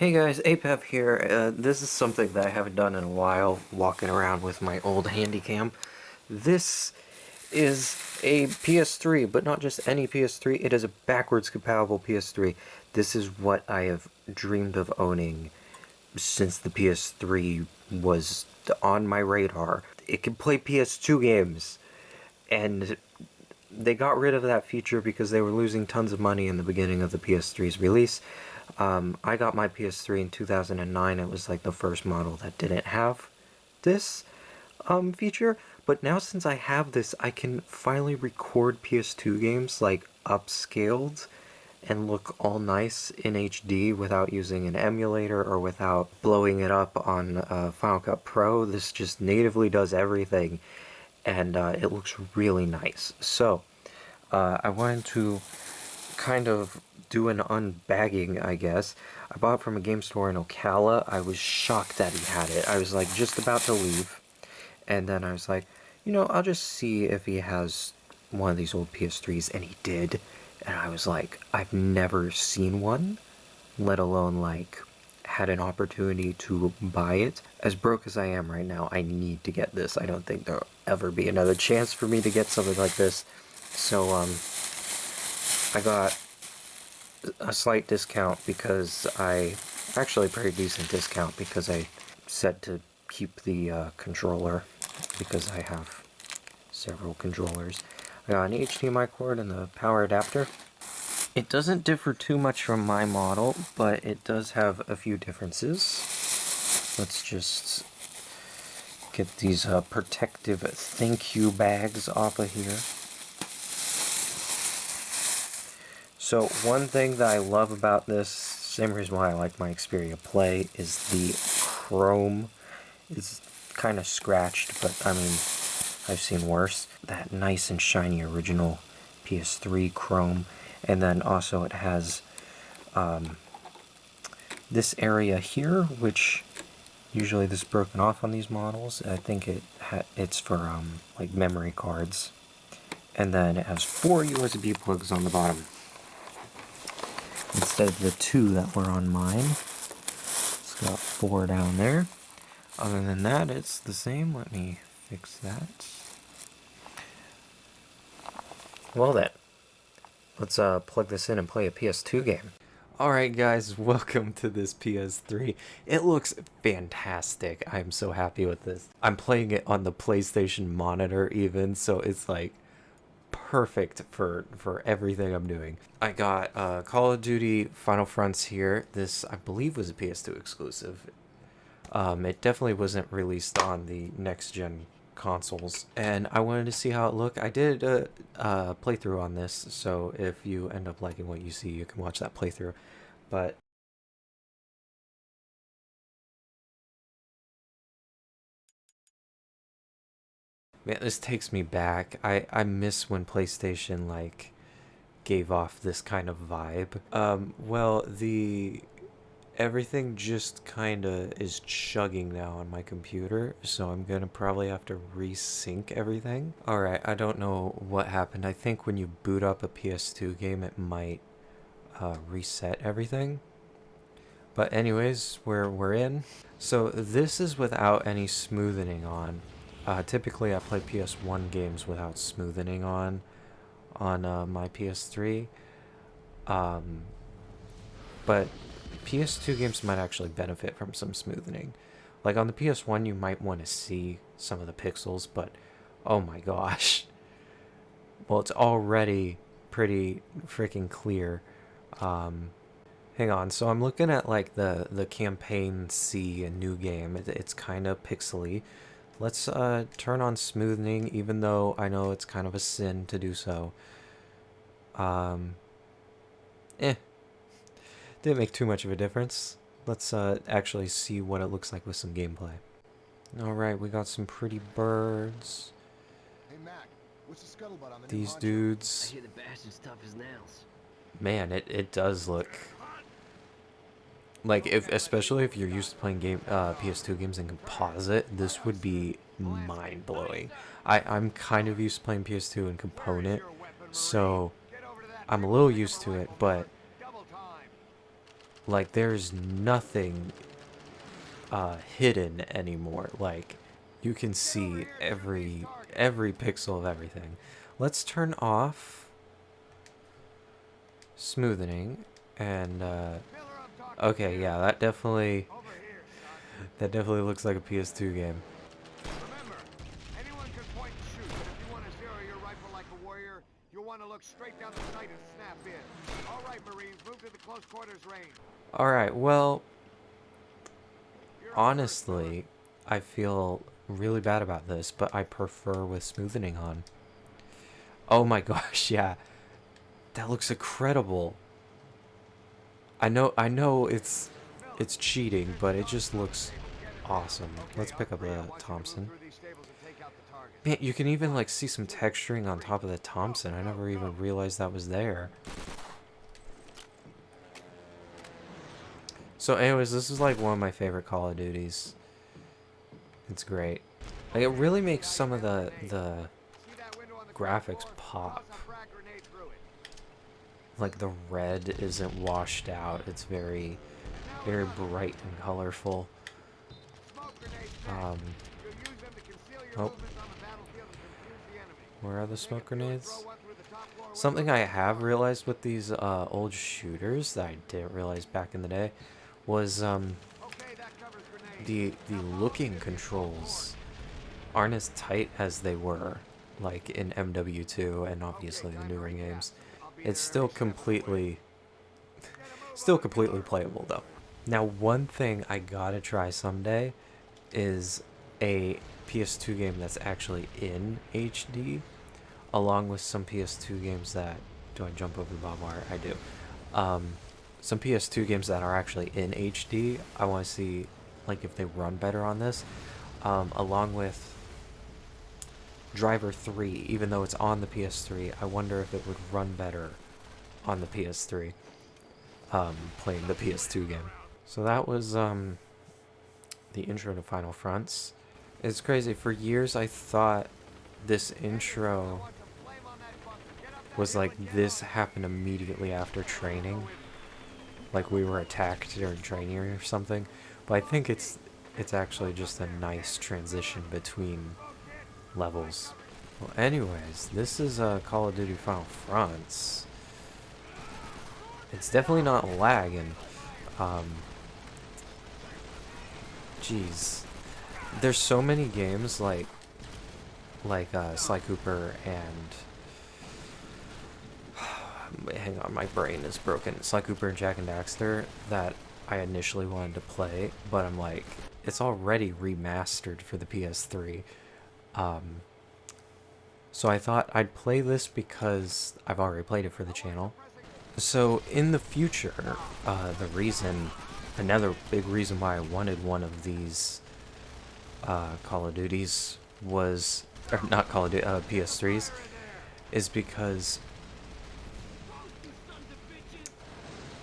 Hey guys, Apep here. This is something that I haven't done in a while, walking around with my old Handycam. This is a PS3, but not just any PS3, it is a backwards compatible PS3. This is what I have dreamed of owning since the PS3 was on my radar. It can play PS2 games, and they got rid of that feature because they were losing tons of money in the beginning of the PS3's release. I got my PS3 in 2009. It was like the first model that didn't have this feature. But now since I have this, I can finally record PS2 games like upscaled and look all nice in HD without using an emulator or without blowing it up on Final Cut Pro. This just natively does everything, and it looks really nice. So, I wanted to kind of do an unbagging, I guess. I bought it from a game store in Ocala. I was shocked that he had it. I was like just about to leave, and then I was like, I'll just see if he has one of these old PS3s, and he did. And I was like, I've never seen one, let alone like had an opportunity to buy it. As broke as I am right now, I need to get this. I don't think there'll ever be another chance for me to get something like this. So, I got a slight discount because actually a pretty decent discount because I said to keep the controller because I have several controllers. I got an HDMI cord and the power adapter. It doesn't differ too much from my model, but it does have a few differences. Let's just get these protective thank you bags off of here. So one thing that I love about this, same reason why I like my Xperia Play, is the chrome. It's kind of scratched, but I mean, I've seen worse. That nice and shiny original PS3 chrome. And then also it has this area here, which usually this is broken off on these models. I think it's for like memory cards. And then it has 4 USB plugs on the bottom, instead of the 2 that were on mine. It's got 4 down there. Other than that, it's the same. Let me fix that. Well then, let's plug this in and play a PS2 game. Alright guys, welcome to this PS3. It looks fantastic. I'm so happy with this. I'm playing it on the PlayStation monitor even, so it's like perfect for everything I'm doing. I got Call of Duty Final Frontier. This, I believe, was a PS2 exclusive. It definitely wasn't released on the next-gen consoles, and I wanted to see how it looked. I did a playthrough on this, so if you end up liking what you see, you can watch that playthrough. But man, this takes me back. I miss when PlayStation like gave off this kind of vibe. Well, the everything just kind of is chugging now on my computer, so I'm gonna probably have to resync everything. Alright, I don't know what happened. I think when you boot up a PS2 game, it might reset everything. But anyways, we're in. So this is without any smoothing on. Typically I play PS1 games without smoothing on my PS3. But PS2 games might actually benefit from some smoothing. Like on the PS1, you might want to see some of the pixels, but oh my gosh. Well, it's already pretty freaking clear. Hang on, so I'm looking at like the campaign C and new game. It's kind of pixely. Let's turn on smoothing, even though I know it's kind of a sin to do so. Eh, didn't make too much of a difference. Let's actually see what it looks like with some gameplay. Alright, we got some pretty birds. Hey Mac, what's the scuttlebutt on the These new honcho? dudes. I hear the bastard's tough as nails. Man, it does look like, especially if you're used to playing PS2 games in composite, this would be mind blowing. I'm kind of used to playing PS2 in component, so I'm a little used to it, but Like, there's nothing hidden anymore. Like, you can see every pixel of everything. Let's turn off smoothing and okay, yeah, that definitely looks like a PS2 game. Remember, anyone can point and shoot, but if you want to zero your rifle like a warrior, you'll want to look straight down the sight and snap in. All right, Marines, move to the close quarters range. All right, well, You're up first, honestly, I feel really bad about this, but I prefer with smoothing on. Oh my gosh, yeah. That looks incredible. I know it's cheating, but it just looks awesome. Let's pick up a Thompson. Man, you can even like see some texturing on top of the Thompson. I never even realized that was there. So anyways, this is like one of my favorite Call of Duties. It's great. Like, it really makes some of the graphics pop. Like, the red isn't washed out. It's very bright and colorful. Oh, where are the smoke grenades? Something I have realized with these old shooters that I didn't realize back in the day was the looking controls aren't as tight as they were like in MW2 and obviously the newer games. It's still completely playable though. Now, one thing I gotta try someday is a PS2 game that's actually in HD, along with some PS2 games that... Do I jump over the barbed wire? I do. Some PS2 games that are actually in HD. I want to see like if they run better on this, along with Driver 3. Even though it's on the PS3, I wonder if it would run better on the PS3, playing the PS2 game. So that was the intro to Final Fronts. It's crazy. For years I thought this intro was like this happened immediately after training. Like we were attacked during training or something. But I think it's actually just a nice transition between levels. Well, anyways, this is Call of Duty Final Fronts. It's definitely not lagging. Jeez. There's so many games like Sly Cooper and... hang on, my brain is broken. Sly Cooper and Jack and Daxter that I initially wanted to play, but I'm like, it's already remastered for the PS3. So I thought I'd play this because I've already played it for the channel. So in the future, another big reason why I wanted one of these Call of Duties was, or not Call of Duty, PS3s, is because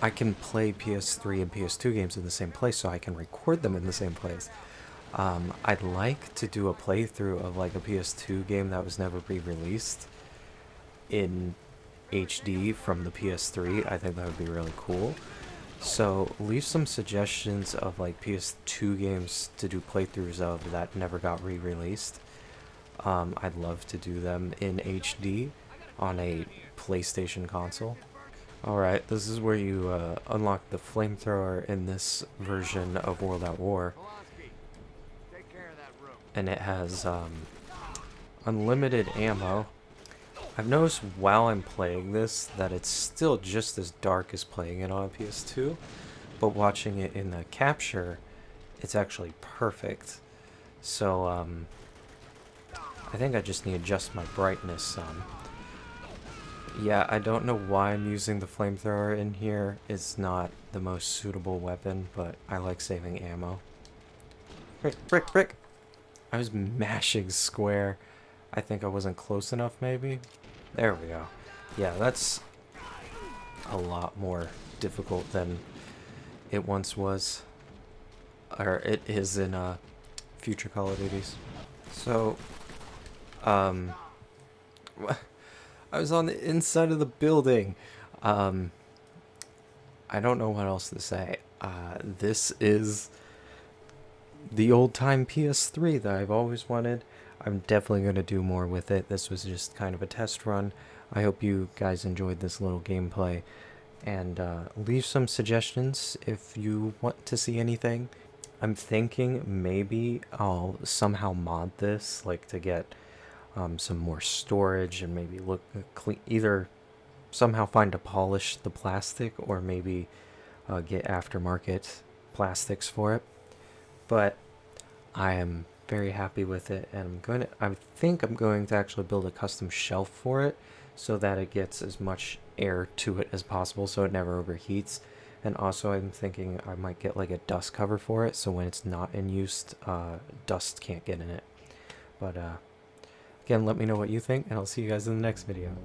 I can play PS3 and PS2 games in the same place, so I can record them in the same place. I'd like to do a playthrough of like a PS2 game that was never re-released in HD from the PS3. I think that would be really cool. So leave some suggestions of like PS2 games to do playthroughs of that never got re-released. I'd love to do them in HD on a PlayStation console. Alright, this is where you unlock the flamethrower in this version of World at War. And it has unlimited ammo. I've noticed while I'm playing this that it's still just as dark as playing it on a PS2, but watching it in the capture, it's actually perfect. So I think I just need to adjust my brightness some. Yeah, I don't know why I'm using the flamethrower in here. It's not the most suitable weapon, but I like saving ammo. Frick! I was mashing square. I think I wasn't close enough, maybe? There we go. Yeah, that's a lot more difficult than it once was. Or it is in future Call of Duties. So, I was on the inside of the building. I don't know what else to say. This is the old time PS3 that I've always wanted. I'm definitely going to do more with it. This was just kind of a test run. I hope you guys enjoyed this little gameplay. And leave some suggestions if you want to see anything. I'm thinking maybe I'll somehow mod this, like to get some more storage and maybe look clean. Either somehow find to polish the plastic or maybe get aftermarket plastics for it. But I am very happy with it, and I think I'm going to actually build a custom shelf for it so that it gets as much air to it as possible so it never overheats. And also I'm thinking I might get like a dust cover for it so when it's not in use, dust can't get in it. But again, let me know what you think, and I'll see you guys in the next video.